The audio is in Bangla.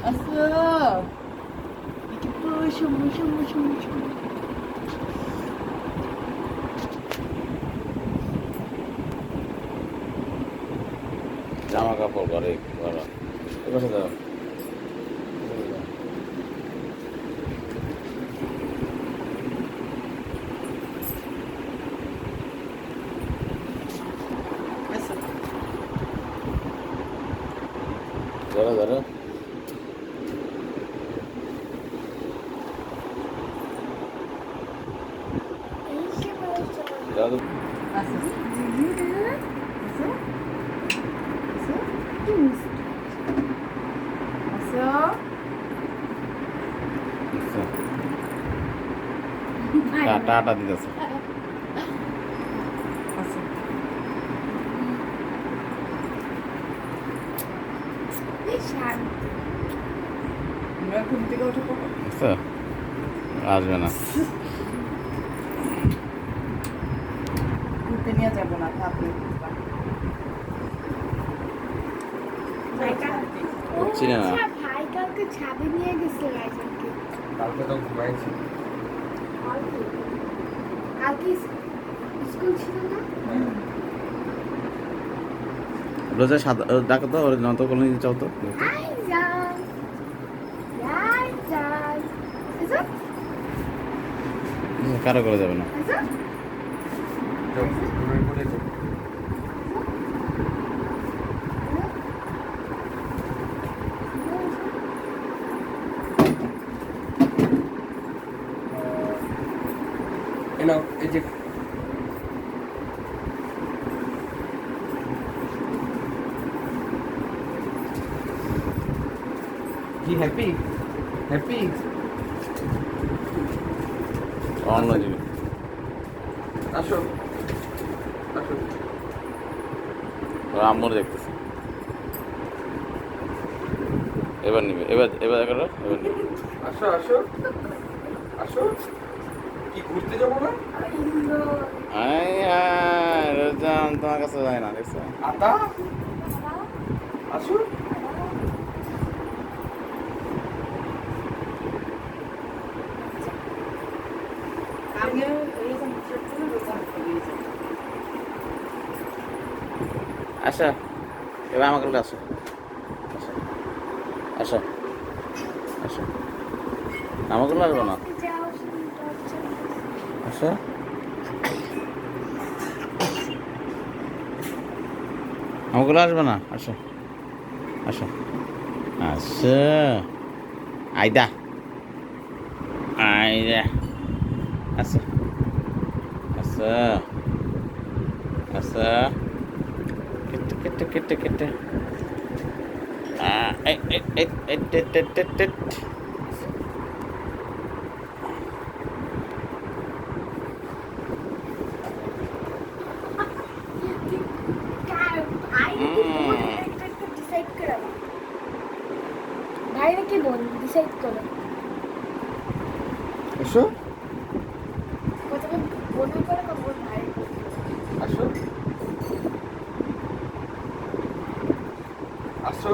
왔어. 이렇게 무셔. জামা কাপড় ঘরে ঘর বসে দাও 왔어. ধরো ধরো দাদু 왔어. 왔어. টাটা দিতেছে 왔어. আমরা ঘুম থেকে উঠে পড়ো। বুঝছো আসবে না ঘুরতে নিয়ে যাবো না থাকবে। চিনে না ভাই কালকে ছাদে নিয়ে গেছিল আইসনকে কালকে তো ঘুমাইছি কালকে স্কুল ছিল না রোজা সাদা ডাকো তো ওর যত কোনো চাও তো আইজান আইজান এসো কারো করে যাবে না এসো ঘুমিয়ে পড়েছি এনাও এই যে কি হ্যাপি হ্যাপি অন্য জিনিস আসো আসো ওর আম্মুর দেখতেছে এবার নিবে এবার করো এবার নিবে আসো আসো আসো কি ঘুরতে যাবো না রোজা তোমার কাছে যায় না দেখছো আতা আসো আগে এরকম ছোট ছোট দোকান খুলেছে। আসো এবার আমার কাছে আসো আসো আসো আসো আমাগুলো আসবো না আসো আমাগুলো আসবে না আসো আসো আসো আইদা আইদা আসো আসো আসো কেটে ভাইরা কি বল ডিসাইড করো আসো কতক্ষণ বোনা করে কখন ভাই আসো আসো